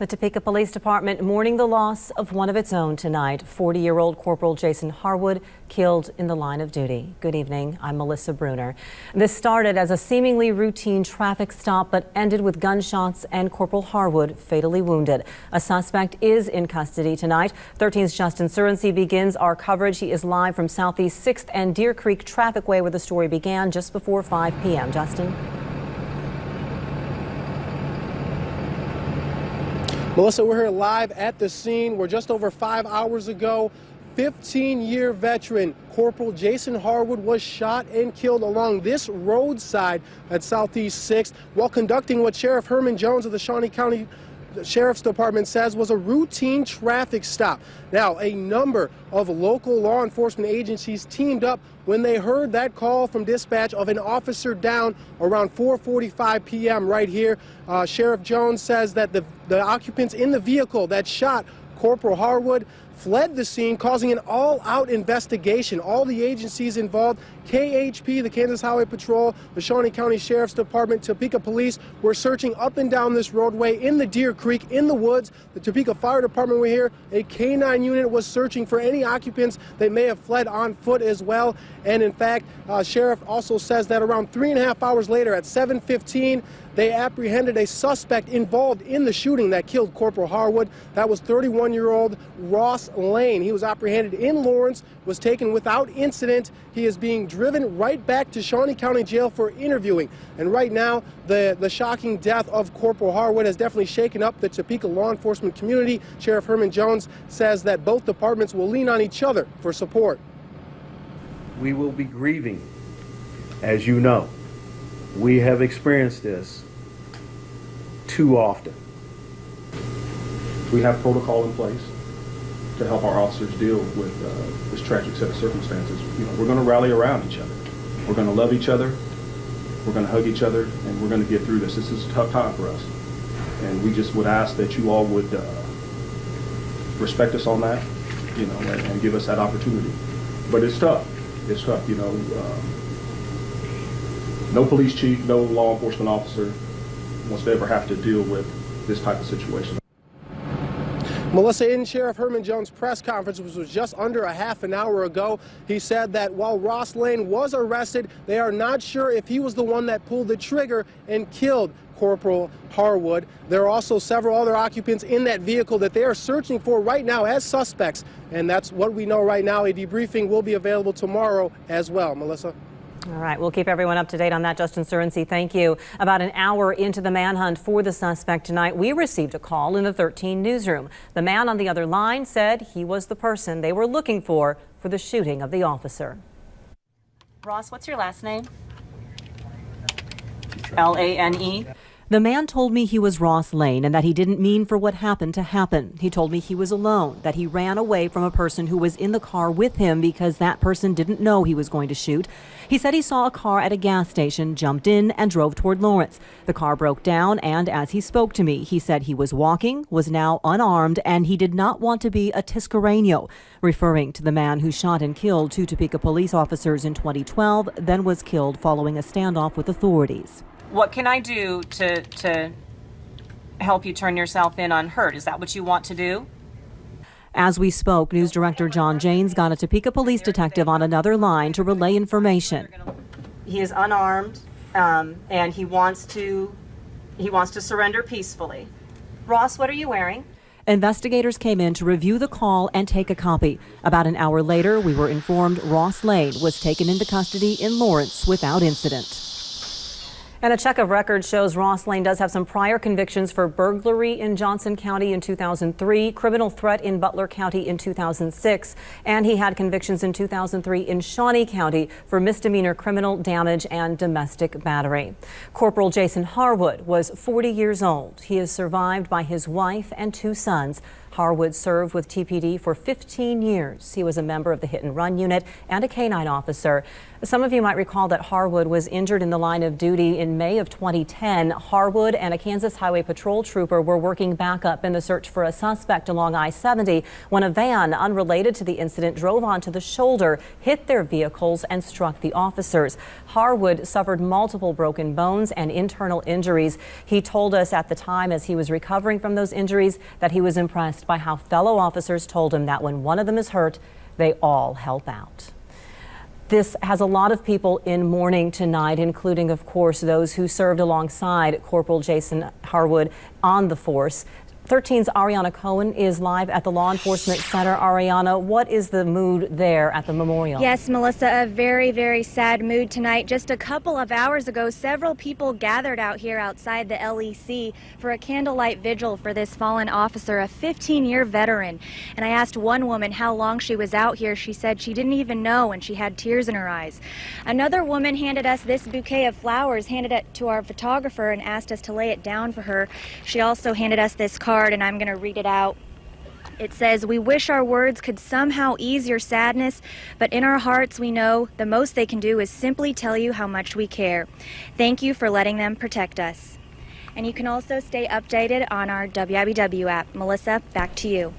The Topeka Police Department mourning the loss of one of its own tonight. 40-year-old Corporal Jason Harwood killed in the line of duty. Good evening. I'm Melissa Bruner. This started as a seemingly routine traffic stop, but ended with gunshots and Corporal Harwood fatally wounded. A suspect is in custody tonight. 13's Justin Surrency begins our coverage. He is live from Southeast 6th and Deer Creek Traffic Way, where the story began just before 5 p.m. Justin. Melissa, we're here live at the scene where just over 5 hours ago, 15-year veteran Corporal Jason Harwood was shot and killed along this roadside at Southeast 6th while conducting what Sheriff Herman Jones of the Shawnee County Sheriff's Department says was a routine traffic stop. Now, a number of local law enforcement agencies teamed up when they heard that call from dispatch of an officer down around 4:45 p.m. right here. Sheriff Jones says that the occupants in the vehicle that shot Corporal Harwood fled the scene, causing an all-out investigation. All the agencies involved, KHP, the Kansas Highway Patrol, the Shawnee County Sheriff's Department, Topeka Police, were searching up and down this roadway in the Deer Creek, in the woods. The Topeka Fire Department were here. A K-9 unit was searching for any occupants that may have fled on foot as well. And in fact, Sheriff also says that around 3.5 hours later at 7:15, they apprehended a suspect involved in the shooting that killed Corporal Harwood. That was 31-year-old Ross Lane. He was apprehended in Lawrence, was taken without incident. He is being driven right back to Shawnee County Jail for interviewing. And right now, the shocking death of Corporal Harwood has definitely shaken up the Topeka law enforcement community. Sheriff Herman Jones says that both departments will lean on each other for support. We will be grieving, as you know. We have experienced this too often. We have protocol in place to help our officers deal with this tragic set of circumstances. You know, we're going to rally around each other. We're going to love each other. We're going to hug each other, and we're going to get through this. This is a tough time for us, and we just would ask that you all would respect us on that, you know, and give us that opportunity. But it's tough. It's tough, you know. No police chief, no law enforcement officer wants to ever have to deal with this type of situation. Melissa, in Sheriff Herman Jones' press conference, which was just under a half an hour ago, he said that while Ross Lane was arrested, they are not sure if he was the one that pulled the trigger and killed Corporal Harwood. There are also several other occupants in that vehicle that they are searching for right now as suspects, and that's what we know right now. A debriefing will be available tomorrow as well. Melissa? All right, we'll keep everyone up to date on that. Justin Surrency, thank you. About an hour into the manhunt for the suspect tonight, we received a call in the 13 newsroom. The man on the other line said he was the person they were looking for the shooting of the officer. Ross, what's your last name? L-A-N-E? The man told me he was Ross Lane and that he didn't mean for what happened to happen. He told me he was alone, that he ran away from a person who was in the car with him because that person didn't know he was going to shoot. He said he saw a car at a gas station, jumped in, and drove toward Lawrence. The car broke down, and as he spoke to me, he said he was walking, was now unarmed, and he did not want to be a Tiscareño, referring to the man who shot and killed 2 Topeka police officers in 2012, then was killed following a standoff with authorities. What can I do to help you turn yourself in unhurt? Is that what you want to do? As we spoke, News Director John Janes got a Topeka police detective on another line to relay information. He is unarmed, and he wants to surrender peacefully. Ross, what are you wearing? Investigators came in to review the call and take a copy. About an hour later, we were informed Ross Lane was taken into custody in Lawrence without incident. And a check of records shows Ross Lane does have some prior convictions for burglary in Johnson County in 2003, criminal threat in Butler County in 2006, and he had convictions in 2003 in Shawnee County for misdemeanor criminal damage and domestic battery. Corporal Jason Harwood was 40 years old. He is survived by his wife and 2 sons. Harwood served with TPD for 15 years. He was a member of the hit and run unit and a canine officer. Some of you might recall that Harwood was injured in the line of duty in May of 2010. Harwood and a Kansas Highway Patrol trooper were working back up in the search for a suspect along I-70 when a van unrelated to the incident drove onto the shoulder, hit their vehicles, and struck the officers. Harwood suffered multiple broken bones and internal injuries. He told us at the time, as he was recovering from those injuries, that he was impressed by how fellow officers told him that when one of them is hurt, they all help out. This has a lot of people in mourning tonight, including, of course, those who served alongside Corporal Jason Harwood on the force. 13's Ariana Cohen is live at the Law Enforcement Center. Ariana, what is the mood there at the memorial? Yes, Melissa, a very, very sad mood tonight. Just a couple of hours ago, several people gathered out here outside the LEC for a candlelight vigil for this fallen officer, a 15-year veteran. And I asked one woman how long she was out here. She said she didn't even know, and she had tears in her eyes. Another woman handed us this bouquet of flowers, handed it to our photographer, and asked us to lay it down for her. She also handed us this card, and I'm going to read it out. It says, "We wish our words could somehow ease your sadness, but in our hearts we know the most they can do is simply tell you how much we care. Thank you for letting them protect us." And you can also stay updated on our WIBW app. Melissa, back to you.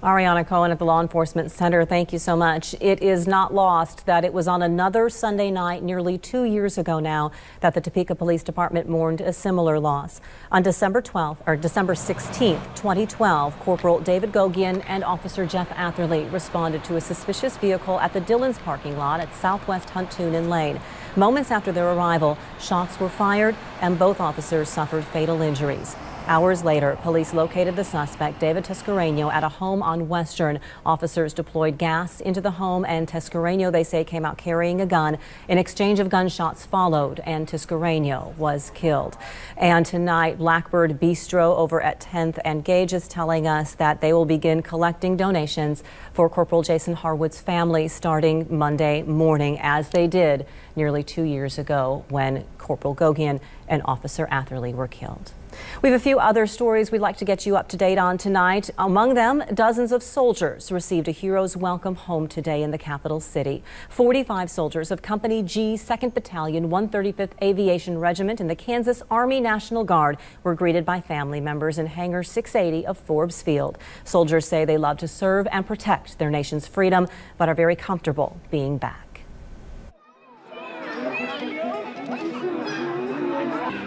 Ariana Cohen at the Law Enforcement Center, thank you so much. It is not lost that it was on another Sunday night nearly 2 years ago now that the Topeka Police Department mourned a similar loss. On December 16th, 2012, Corporal David Gogian and Officer Jeff Atherley responded to a suspicious vehicle at the Dillon's parking lot at Southwest Huntunen Lane. Moments after their arrival, shots were fired and both officers suffered fatal injuries. Hours later, police located the suspect, David Tescareño, at a home on Western. Officers deployed gas into the home, and Tescareño, they say, came out carrying a gun. An exchange of gunshots followed, and Tescareño was killed. And tonight, Blackbird Bistro over at 10th and Gage is telling us that they will begin collecting donations for Corporal Jason Harwood's family starting Monday morning, as they did nearly 2 years ago when Corporal Gogian and Officer Atherley were killed. We have a few other stories we'd like to get you up to date on tonight. Among them, dozens of soldiers received a hero's welcome home today in the capital city. 45 soldiers of Company G, 2nd Battalion, 135th Aviation Regiment in the Kansas Army National Guard were greeted by family members in Hangar 680 of Forbes Field. Soldiers say they love to serve and protect their nation's freedom, but are very comfortable being back.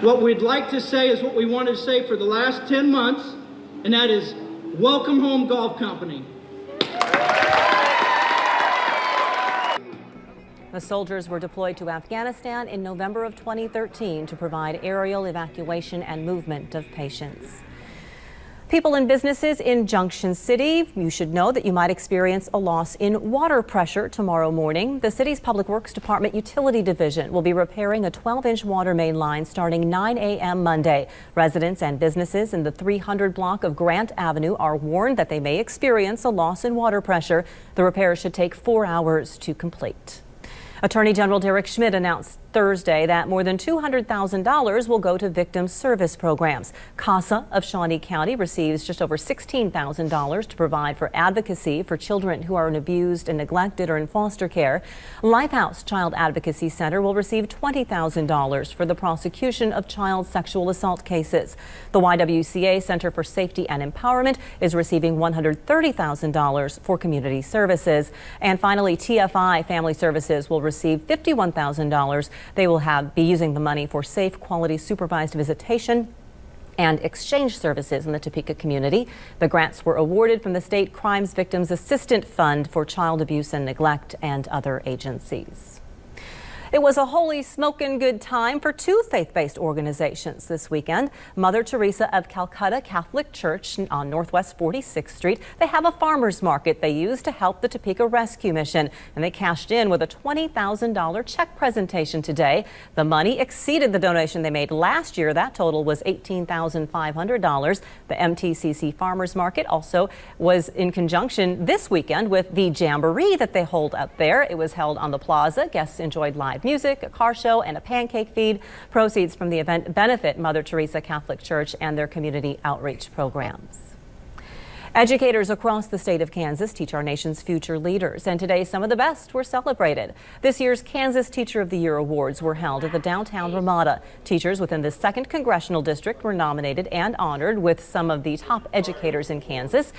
What we'd like to say is what we wanted to say for the last 10 months, and that is, welcome home, Golf Company. The soldiers were deployed to Afghanistan in November of 2013 to provide aerial evacuation and movement of patients. People and businesses in Junction City, you should know that you might experience a loss in water pressure tomorrow morning. The city's Public Works Department Utility Division will be repairing a 12-inch water main line starting 9 a.m. Monday. Residents and businesses in the 300 block of Grant Avenue are warned that they may experience a loss in water pressure. The repair should take 4 hours to complete. Attorney General Derek Schmidt announced Thursday that more than $200,000 will go to victim service programs. CASA of Shawnee County receives just over $16,000 to provide for advocacy for children who are abused and neglected or in foster care. Lifehouse Child Advocacy Center will receive $20,000 for the prosecution of child sexual assault cases. The YWCA Center for Safety and Empowerment is receiving $130,000 for community services. And finally, TFI Family Services will receive $51,000. They will be using the money for safe, quality, supervised visitation and exchange services in the Topeka community. The grants were awarded from the State Crimes Victims Assistance Fund for child abuse and neglect and other agencies. It was a holy smokin' good time for two faith-based organizations this weekend. Mother Teresa of Calcutta Catholic Church on Northwest 46th Street. They have a farmers market they use to help the Topeka Rescue Mission, and they cashed in with a $20,000 check presentation today. The money exceeded the donation they made last year. That total was $18,500. The MTCC Farmers Market also was in conjunction this weekend with the Jamboree that they hold up there. It was held on the plaza. Guests enjoyed live music, a car show, and a pancake feed. Proceeds from the event benefit Mother Teresa Catholic Church and their community outreach programs. Educators across the state of Kansas teach our nation's future leaders, and today some of the best were celebrated. This year's Kansas Teacher of the Year awards were held at the downtown Ramada. Teachers within the 2nd Congressional District were nominated and honored with some of the top educators in Kansas.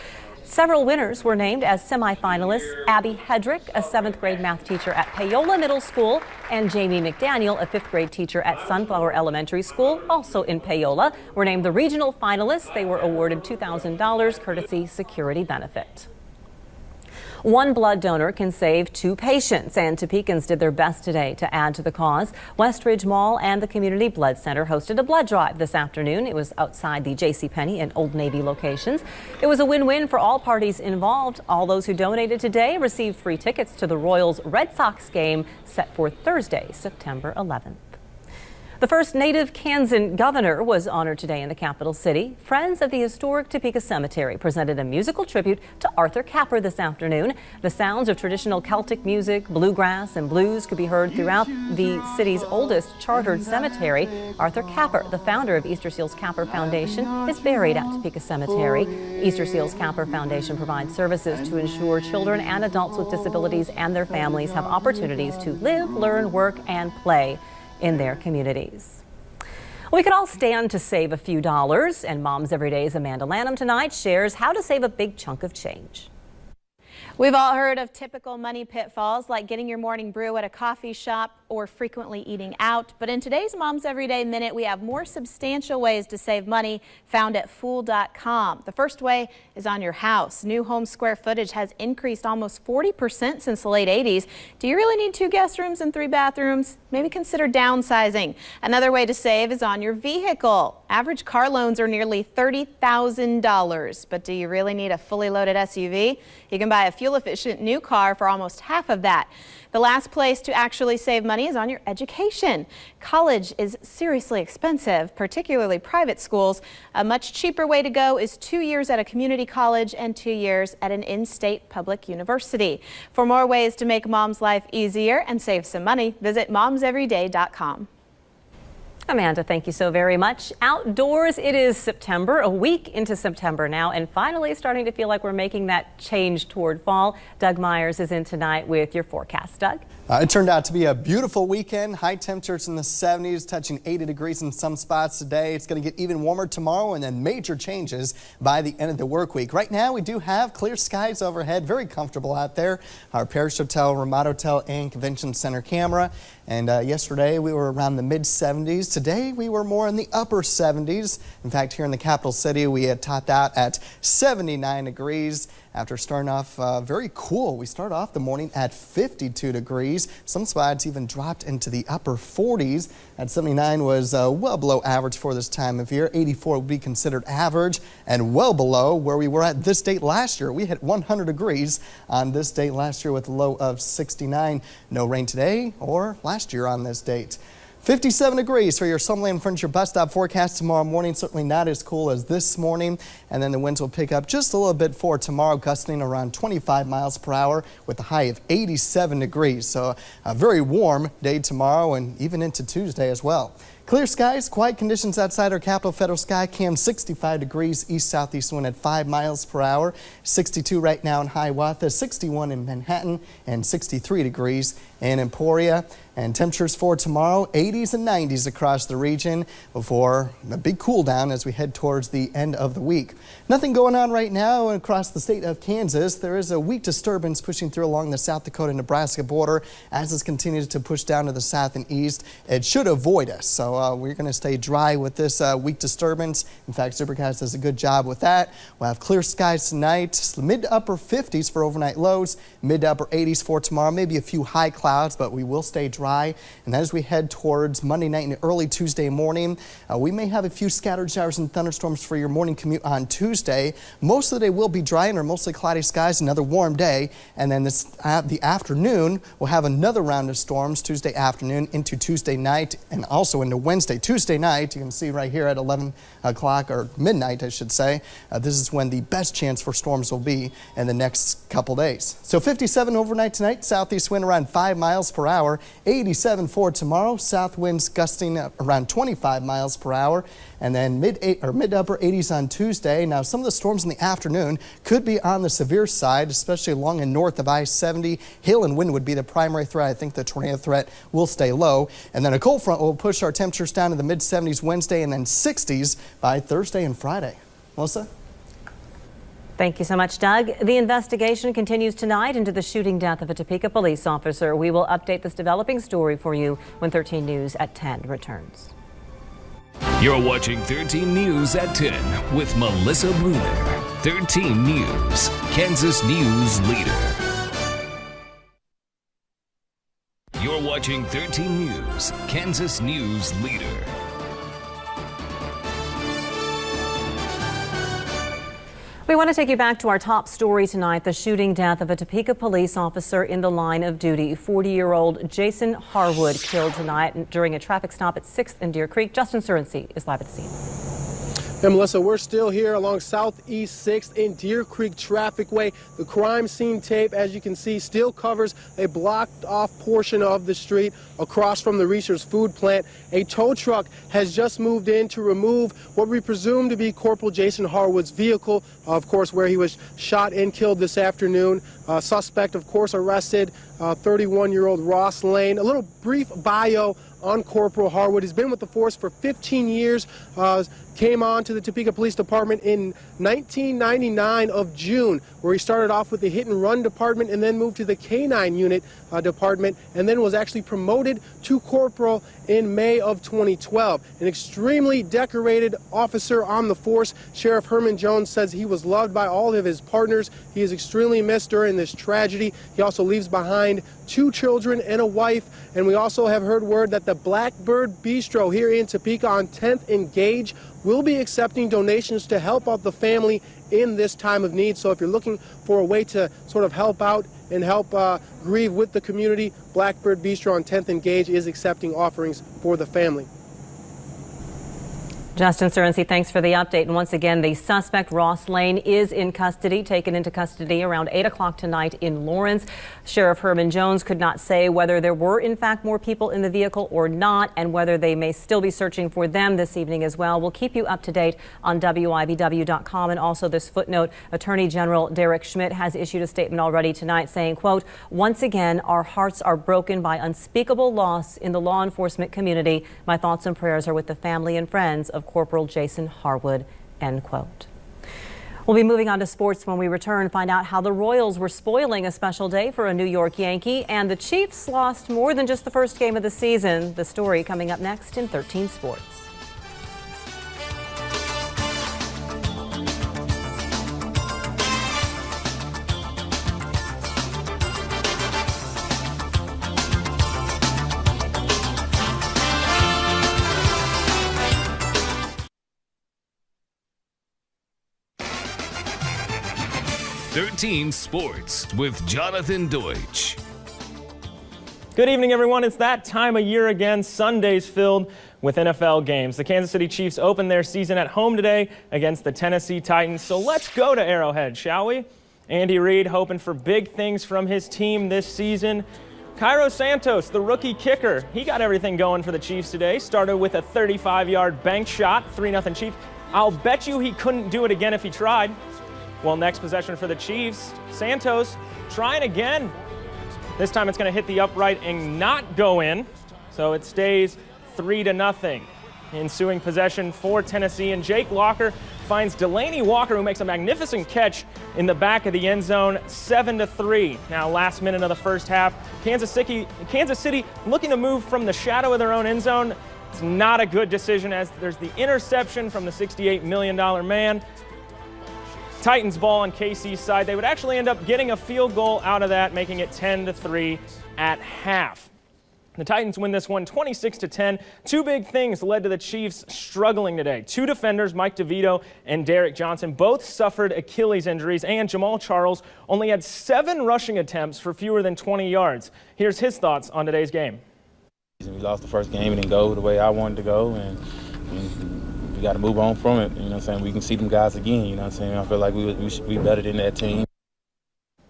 Several winners were named as semifinalists. Abby Hedrick, a 7th grade math teacher at Paola Middle School, and Jamie McDaniel, a 5th grade teacher at Sunflower Elementary School, also in Paola, were named the regional finalists. They were awarded $2,000 courtesy security benefit. One blood donor can save 2 patients, and Topekans did their best today to add to the cause. Westridge Mall and the Community Blood Center hosted a blood drive this afternoon. It was outside the JCPenney and Old Navy locations. It was a win-win for all parties involved. All those who donated today received free tickets to the Royals Red Sox game set for Thursday, September 11th. The first native Kansan governor was honored today in the capital city. Friends of the historic Topeka Cemetery presented a musical tribute to Arthur Capper this afternoon. The sounds of traditional Celtic music, bluegrass, and blues could be heard throughout the city's oldest chartered cemetery. Arthur Capper, the founder of Easter Seals Capper Foundation, is buried at Topeka Cemetery. Easter Seals Capper Foundation provides services to ensure children and adults with disabilities and their families have opportunities to live, learn, work, and play in their communities. We could all stand to save a few dollars, and Moms Every Day's Amanda Lanham tonight shares how to save a big chunk of change. We've all heard of typical money pitfalls like getting your morning brew at a coffee shop or frequently eating out. But in today's Mom's Everyday Minute, we have more substantial ways to save money found at Fool.com. The first way is on your house. New home square footage has increased almost 40% since the late 80s. Do you really need 2 guest rooms and 3 bathrooms? Maybe consider downsizing. Another way to save is on your vehicle. Average car loans are nearly $30,000. But do you really need a fully loaded SUV? You can buy a fuel-efficient new car for almost half of that. The last place to actually save money is on your education. College is seriously expensive, particularly private schools. A much cheaper way to go is 2 years at a community college and 2 years at an in-state public university. For more ways to make mom's life easier and save some money, visit momseveryday.com. Amanda, thank you so very much. Outdoors, it is September, a week into September now, and finally starting to feel like we're making that change toward fall. Doug Myers is in tonight with your forecast. Doug? It turned out to be a beautiful weekend. High temperatures in the 70s, touching 80 degrees in some spots today. It's going to get even warmer tomorrow, and then major changes by the end of the work week. Right now, we do have clear skies overhead. Very comfortable out there. Our Parish Hotel, Ramada Hotel, and Convention Center camera. And yesterday, we were around the mid-70s. Today, we were more in the upper 70s. In fact, here in the capital city, we had topped out at 79 degrees. After starting off very cool, we started off the morning at 52 degrees. Some spots even dropped into the upper 40s. At 79 was well below average for this time of year. 84 would be considered average and well below where we were at this date last year. We hit 100 degrees on this date last year with a low of 69. No rain today or last year on this date. 57 degrees for your Summerland Furniture bus stop forecast tomorrow morning. Certainly not as cool as this morning. And then the winds will pick up just a little bit for tomorrow, gusting around 25 miles per hour with a high of 87 degrees. So a very warm day tomorrow and even into Tuesday as well. Clear skies, quiet conditions outside our capital federal sky cam. 65 degrees, east-southeast wind at 5 miles per hour. 62 right now in Hiawatha, 61 in Manhattan, and 63 degrees in Emporia. And temperatures for tomorrow, 80s and 90s across the region before a big cool down as we head towards the end of the week. Nothing going on right now across the state of Kansas. There is a weak disturbance pushing through along the South Dakota-Nebraska border. As this continues to push down to the south and east, it should avoid us. So we're going to stay dry with this weak disturbance. In fact, Supercast does a good job with that. We'll have clear skies tonight, mid to upper 50s for overnight lows, mid to upper 80s for tomorrow, maybe a few high clouds, but we will stay dry. And as we head towards Monday night and early Tuesday morning, we may have a few scattered showers and thunderstorms for your morning commute on Tuesday. Most of the day will be dry and are mostly cloudy skies, another warm day. And then the afternoon, we'll have another round of storms Tuesday afternoon into Tuesday night and also into Wednesday. Tuesday night, you can see right here at 11 o'clock or midnight, I should say. This is when the best chance for storms will be in the next couple days. So 57 overnight tonight, southeast wind around 5 miles per hour, 87 for tomorrow, south winds gusting around 25 miles per hour, and then mid to upper 80s on Tuesday. Now, some of the storms in the afternoon could be on the severe side, especially along and north of I-70. Hail and wind would be the primary threat. I think the tornado threat will stay low. And then a cold front will push our temperatures down to the mid-70s Wednesday and then 60s by Thursday and Friday. Melissa? Thank you so much, Doug. The investigation continues tonight into the shooting death of a Topeka police officer. We will update this developing story for you when 13 News at 10 returns. You're watching 13 News at 10 with Melissa Bruner. 13 News, Kansas News Leader. You're watching 13 News, Kansas News Leader. We want to take you back to our top story tonight, the shooting death of a Topeka police officer in the line of duty. 40-year-old Jason Harwood killed tonight during a traffic stop at 6th and Deer Creek. Justin Surency is live at the scene. And Melissa, we're still here along Southeast 6th in Deer Creek Traffic Way. The crime scene tape, as you can see, still covers a blocked off portion of the street across from the Reacher's food plant. A tow truck has just moved in to remove what we presume to be Corporal Jason Harwood's vehicle, of course, where he was shot and killed this afternoon. Suspect, of course, arrested, 31-year-old Ross Lane. A little brief bio on Corporal Harwood. He's been with the force for 15 years. Came on to the Topeka Police Department in 1999 of June, where he started off with the hit and run department and then moved to the K-9 unit department, and then was actually promoted to corporal in May of 2012. An extremely decorated officer on the force. Sheriff Herman Jones says he was loved by all of his partners. He is extremely missed during this tragedy. He also leaves behind 2 children and a wife, and we also have heard word that the Blackbird Bistro here in Topeka on 10th and Gage will be accepting donations to help out the family in this time of need. So if you're looking for a way to sort of help out and help grieve with the community, Blackbird Bistro on 10th and Gage is accepting offerings for the family. Justin Surency, thanks for the update. And once again, the suspect, Ross Lane, is in custody, taken into custody around 8 o'clock tonight in Lawrence. Sheriff Herman Jones could not say whether there were, in fact, more people in the vehicle or not, and whether they may still be searching for them this evening as well. We'll keep you up to date on WIBW.com. And also this footnote, Attorney General Derek Schmidt has issued a statement already tonight saying, quote, "Once again, our hearts are broken by unspeakable loss in the law enforcement community. My thoughts and prayers are with the family and friends of Corporal Jason Harwood," end quote. We'll be moving on to sports when we return. Find out how the Royals were spoiling a special day for a New York Yankee, and the Chiefs lost more than just the first game of the season. The story coming up next in 13 Sports. Sports with Jonathan Deutsch. Good evening, everyone. It's that time of year again. Sundays filled with NFL games. The Kansas City Chiefs opened their season at home today against the Tennessee Titans. So let's go to Arrowhead, shall we? Andy Reid hoping for big things from his team this season. Cairo Santos, the rookie kicker, he got everything going for the Chiefs today. Started with a 35-yard bank shot, 3-0 Chiefs. I'll bet you he couldn't do it again if he tried. Well, next possession for the Chiefs, Santos trying again. This time it's going to hit the upright and not go in, so it stays 3-0. Ensuing possession for Tennessee, and Jake Locker finds Delaney Walker, who makes a magnificent catch in the back of the end zone, 7-3. Now, last minute of the first half, Kansas City looking to move from the shadow of their own end zone. It's not a good decision, as there's the interception from the $68 million man. Titans ball on KC's side. They would actually end up getting a field goal out of that, making it 10-3 at half. The Titans win this one 26-10. Two big things led to the Chiefs struggling today. 2 defenders, Mike DeVito and Derek Johnson, both suffered Achilles injuries, and Jamal Charles only had 7 rushing attempts for fewer than 20 yards. Here's his thoughts on today's game. We lost the first game and didn't go the way I wanted to go, and we got to move on from it. You know what I'm saying? We can see them guys again. You know what I'm saying? I feel like we should be better than that team.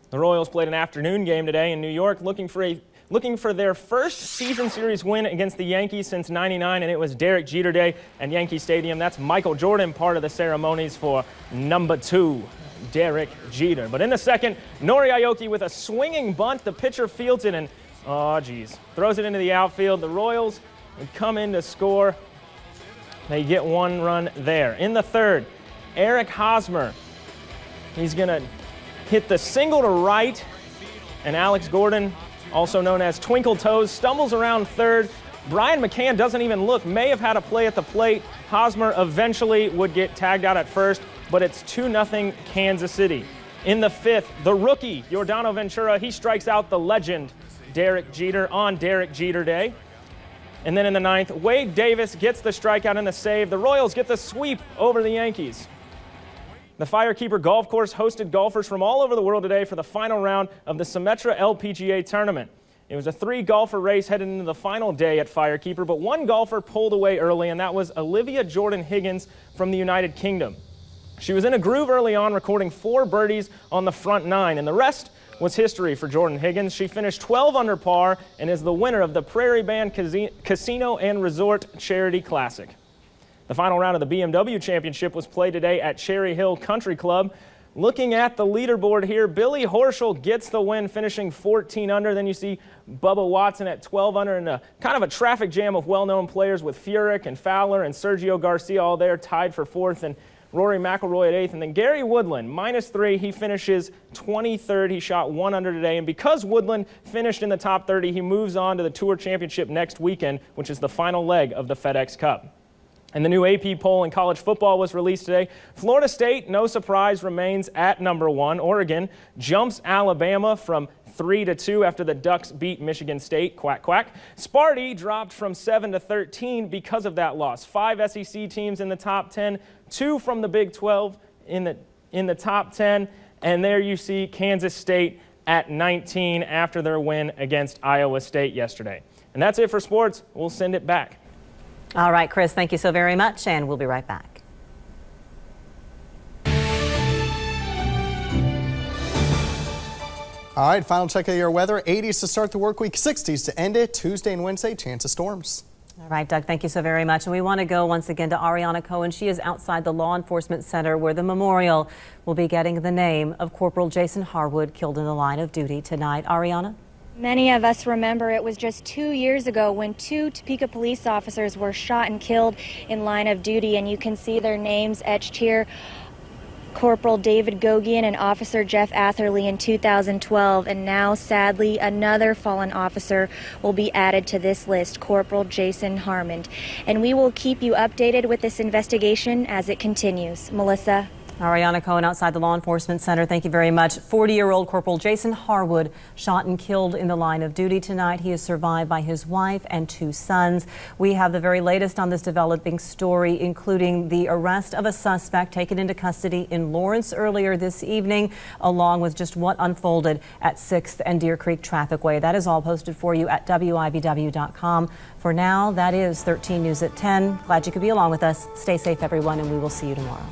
The Royals played an afternoon game today in New York, looking for their first season series win against the Yankees since '99, and it was Derek Jeter Day at Yankee Stadium. That's Michael Jordan, part of the ceremonies for number 2, Derek Jeter. But in the second, Nori Aoki with a swinging bunt. The pitcher fields it and, throws it into the outfield. The Royals would come in to score. They get 1 run there. In the third, Eric Hosmer, he's going to hit the single to right, and Alex Gordon, also known as Twinkle Toes, stumbles around third. Brian McCann doesn't even look, may have had a play at the plate. Hosmer eventually would get tagged out at first, but it's 2-0 Kansas City. In the fifth, the rookie, Yordano Ventura, he strikes out the legend, Derek Jeter, on Derek Jeter Day. And then in the ninth, Wade Davis gets the strikeout and the save. The Royals get the sweep over the Yankees. The Firekeeper Golf Course hosted golfers from all over the world today for the final round of the Symetra LPGA tournament. It was a 3-golfer race headed into the final day at Firekeeper, but one golfer pulled away early, and that was Olivia Jordan-Higgins from the United Kingdom. She was in a groove early on, recording 4 birdies on the front 9, and the rest was history for Jordan-Higgins. She finished 12 under par and is the winner of the Prairie Band Casino and Resort Charity Classic. The final round of the BMW Championship was played today at Cherry Hill Country Club. Looking at the leaderboard here, Billy Horschel gets the win, finishing 14 under. Then you see Bubba Watson at 12 under, and kind of a traffic jam of well-known players with Furyk and Fowler and Sergio Garcia all there tied for 4th, and Rory McIlroy at 8th. And then Gary Woodland, -3, he finishes 23rd. He shot 1 under today, and because Woodland finished in the top 30, he moves on to the Tour Championship next weekend, which is the final leg of the FedEx Cup. And the new AP poll in college football was released today. Florida State, no surprise, remains at number 1. Oregon jumps Alabama from 3-2 after the Ducks beat Michigan State. Quack, quack. Sparty dropped from 7 to 13 because of that loss. 5 SEC teams in the top 10, 2 from the Big 12 in the top 10. And there you see Kansas State at 19 after their win against Iowa State yesterday. And that's it for sports. We'll send it back. All right, Chris, thank you so very much, and we'll be right back. All right, final check of your weather. 80s to start the work week, 60s to end it. Tuesday and Wednesday, chance of storms. All right, Doug, thank you so very much. And we want to go once again to Ariana Cohen. She is outside the Law Enforcement Center where the memorial will be getting the name of Corporal Jason Harwood, killed in the line of duty tonight. Ariana? Many of us remember it was just 2 years ago when 2 Topeka police officers were shot and killed in line of duty, and you can see their names etched here. Corporal David Gogian and Officer Jeff Atherley in 2012, and now sadly another fallen officer will be added to this list, Corporal Jason Harmon. And we will keep you updated with this investigation as it continues. Melissa? Ariana Cohen outside the Law Enforcement Center. Thank you very much. 40-year-old Corporal Jason Harwood shot and killed in the line of duty tonight. He is survived by his wife and 2 sons. We have the very latest on this developing story, including the arrest of a suspect taken into custody in Lawrence earlier this evening, along with just what unfolded at 6th and Deer Creek Trafficway. That is all posted for you at WIBW.com. For now, that is 13 News at 10. Glad you could be along with us. Stay safe, everyone, and we will see you tomorrow.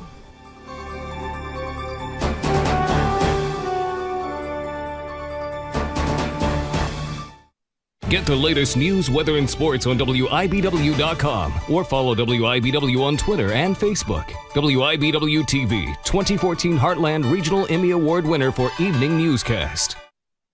Get the latest news, weather, and sports on WIBW.com or follow WIBW on Twitter and Facebook. WIBW TV, 2014 Heartland Regional Emmy Award winner for Evening Newscast.